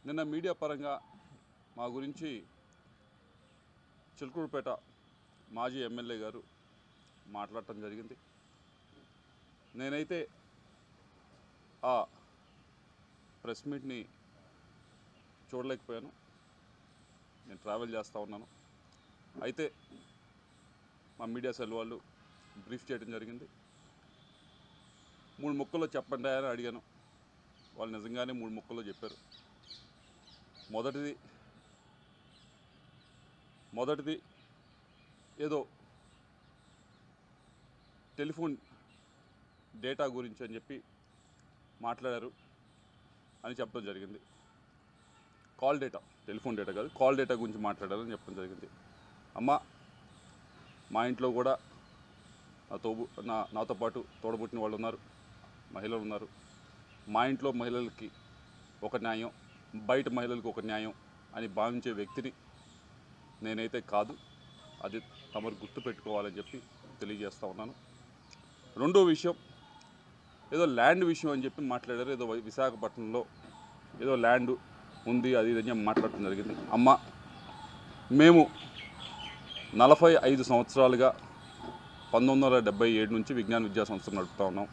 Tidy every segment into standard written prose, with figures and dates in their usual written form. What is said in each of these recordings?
నిన్న మీడియా పరంగా మా గురించి చిలకూరుపేట మాజీ ఎమ్మెల్యే గారు మాట్లాడటం జరిగింది. నేనైతే ఆ ప్రెస్ మీట్ని చూడలేకపోయాను. నేను ట్రావెల్ చేస్తూ ఉన్నాను. అయితే మా మీడియా సెల్ వాళ్ళు బ్రీఫ్ చేయడం జరిగింది. 3 ముక్కల్లో చెప్పండి అని అడిగాను. వాళ్ళు నిజంగానే 3 ముక్కల్లో చెప్పారు. మొదటిది ఏదో టెలిఫోన్ డేటా గురించి అని చెప్పి మాట్లాడారు అని చెప్పడం జరిగింది. కాల్ డేటా, టెలిఫోన్ డేటా కాదు, కాల్ డేటా గురించి మాట్లాడారని చెప్పడం జరిగింది. అమ్మ, మా ఇంట్లో కూడా నాతో పాటు తోడబుట్టిన వాళ్ళు ఉన్నారు, మహిళలు ఉన్నారు. మా ఇంట్లో మహిళలకి ఒక న్యాయం, బయట మహిళలకు ఒక న్యాయం అని భావించే వ్యక్తిని నేనైతే కాదు. అది తమరు గుర్తుపెట్టుకోవాలని చెప్పి తెలియజేస్తూ ఉన్నాను. రెండో విషయం, ఏదో ల్యాండ్ విషయం అని చెప్పి మాట్లాడారు. ఏదో విశాఖపట్నంలో ఏదో ల్యాండ్ ఉంది, అది ఇదని మాట్లాడటం జరిగింది. అమ్మ, మేము 45 సంవత్సరాలుగా 1977 నుంచి విజ్ఞాన విద్యా సంస్థ నడుపుతూ ఉన్నాం.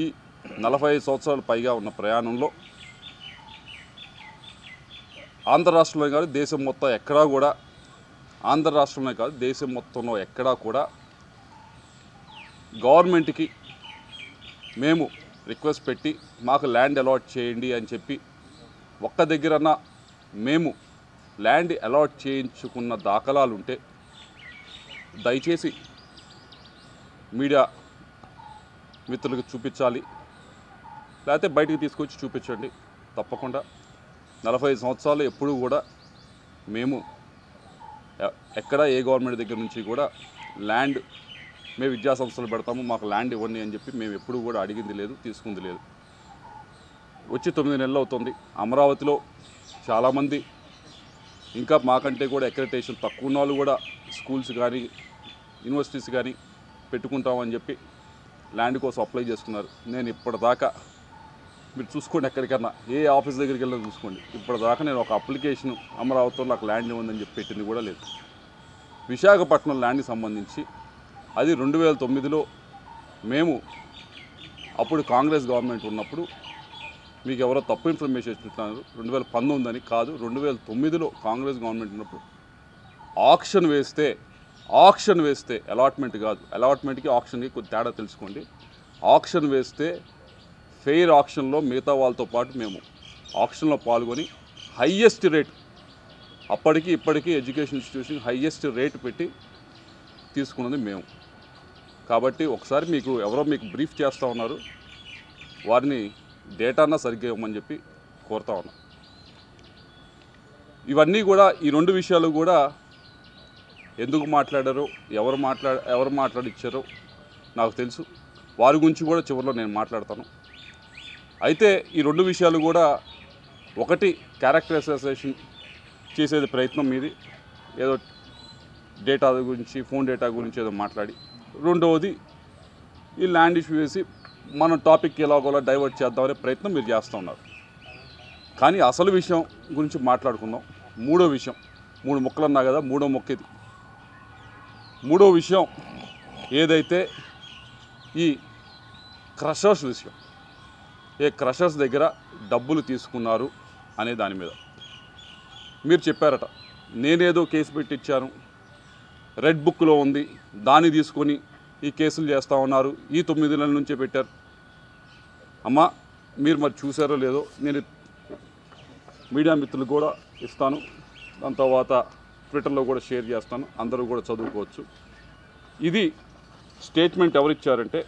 ఈ 45 సంవత్సరాలు పైగా ఉన్న ప్రయాణంలో ఆంధ్ర రాష్ట్రంలో కాదు, దేశం మొత్తం ఎక్కడా కూడా, ఆంధ్ర రాష్ట్రంలో కాదు దేశం మొత్తంలో ఎక్కడా కూడా గవర్నమెంట్కి మేము రిక్వెస్ట్ పెట్టి మాకు ల్యాండ్ అలాట్ చేయండి అని చెప్పి ఒక్క దగ్గరన్నా మేము ల్యాండ్ అలాట్ చేయించుకున్న దాఖలాలు ఉంటే దయచేసి మీడియా మిత్రులకు చూపించాలి, లేకపోతే బయటికి తీసుకొచ్చి చూపించండి. తప్పకుండా 45 సంవత్సరాలు ఎప్పుడూ కూడా మేము ఎక్కడ ఏ గవర్నమెంట్ దగ్గర నుంచి కూడా ల్యాండ్ మేము విద్యా సంస్థలు పెడతాము, మాకు ల్యాండ్ ఇవ్వండి అని చెప్పి మేము ఎప్పుడూ కూడా అడిగింది లేదు, తీసుకుంది లేదు. వచ్చి 9 నెలలు అవుతుంది. అమరావతిలో చాలామంది ఇంకా మాకంటే కూడా అక్రెడిటేషన్ తక్కువ ఉన్న వాళ్ళు కూడా స్కూల్స్ కానీ యూనివర్సిటీస్ కానీ పెట్టుకుంటామని చెప్పి ల్యాండ్ కోసం అప్లై చేసుకున్నారు. నేను ఇప్పటిదాకా, మీరు చూసుకోండి, ఎక్కడికన్నా ఏ ఆఫీస్ దగ్గరికి వెళ్ళి చూసుకోండి, ఇప్పటిదాకా నేను ఒక అప్లికేషన్ అమరావతిలో నాకు ల్యాండ్ ఇవ్వందని చెప్పి పెట్టింది కూడా లేదు. విశాఖపట్నం ల్యాండ్కి సంబంధించి అది 2009లో మేము అప్పుడు కాంగ్రెస్ గవర్నమెంట్ ఉన్నప్పుడు, మీకు ఎవరో తప్పు ఇన్ఫర్మేషన్ ఇస్తున్నారు, 2019 అని కాదు, 2009లో కాంగ్రెస్ గవర్నమెంట్ ఉన్నప్పుడు ఆక్షన్ వేస్తే అలాట్మెంట్ కాదు, అలాట్మెంట్కి ఆక్షన్కి కొద్ది తేడా తెలుసుకోండి. ఆక్షన్ వేస్తే ఫెయిర్ ఆక్షన్లో మిగతా వాళ్ళతో పాటు మేము ఆక్షన్లో పాల్గొని హయ్యెస్ట్ రేట్, అప్పటికి ఇప్పటికీ ఎడ్యుకేషన్ ఇన్స్టిట్యూషన్ హయ్యెస్ట్ రేట్ పెట్టి తీసుకున్నది మేము. కాబట్టి ఒకసారి ఎవరో మీకు బ్రీఫ్ చేస్తూ ఉన్నారు, వారిని డేటానా సరిగ్గా ఇవ్వమని చెప్పి కోరుతా ఉన్నాం. ఇవన్నీ కూడా, ఈ 2 విషయాలు కూడా ఎందుకు మాట్లాడారో, ఎవరు మాట్లాడిచ్చారో నాకు తెలుసు. వారి గురించి కూడా చివరిలో నేను మాట్లాడతాను. అయితే ఈ 2 విషయాలు కూడా, ఒకటి క్యారెక్టర్ అసోసియేషన్ చేసేది ప్రయత్నం మీది, ఏదో డేటా గురించి, ఫోన్ డేటా గురించి ఏదో మాట్లాడి, రెండవది ఈ ల్యాండ్ ఇష్యూ వేసి మన టాపిక్ ఎలాగోలా డైవర్ట్ చేద్దామనే ప్రయత్నం మీరు చేస్తూ ఉన్నారు. కానీ అసలు విషయం గురించి మాట్లాడుకుందాం. మూడో విషయం, 3 ముక్కలు అన్నా కదా, మూడో ముక్క ఇది. మూడో విషయం ఏదైతే ఈ క్రషర్స్ విషయం, ఏ క్రషర్స్ దగ్గర డబ్బులు తీసుకున్నారు అనే దాని మీద మీరు చెప్పారట, నేనేదో కేసు పెట్టించాను, రెడ్ బుక్లో ఉంది, దాన్ని తీసుకొని ఈ కేసులు చేస్తూ ఉన్నారు, ఈ 9 నెలల నుంచే పెట్టారు. అమ్మ, మీరు మరి చూసారో లేదో, నేను మీడియా మిత్రులు కూడా ఇస్తాను, దాని తర్వాత ట్విట్టర్లో కూడా షేర్ చేస్తాను, అందరూ కూడా చదువుకోవచ్చు. ఇది స్టేట్మెంట్ ఎవరిచ్చారంటే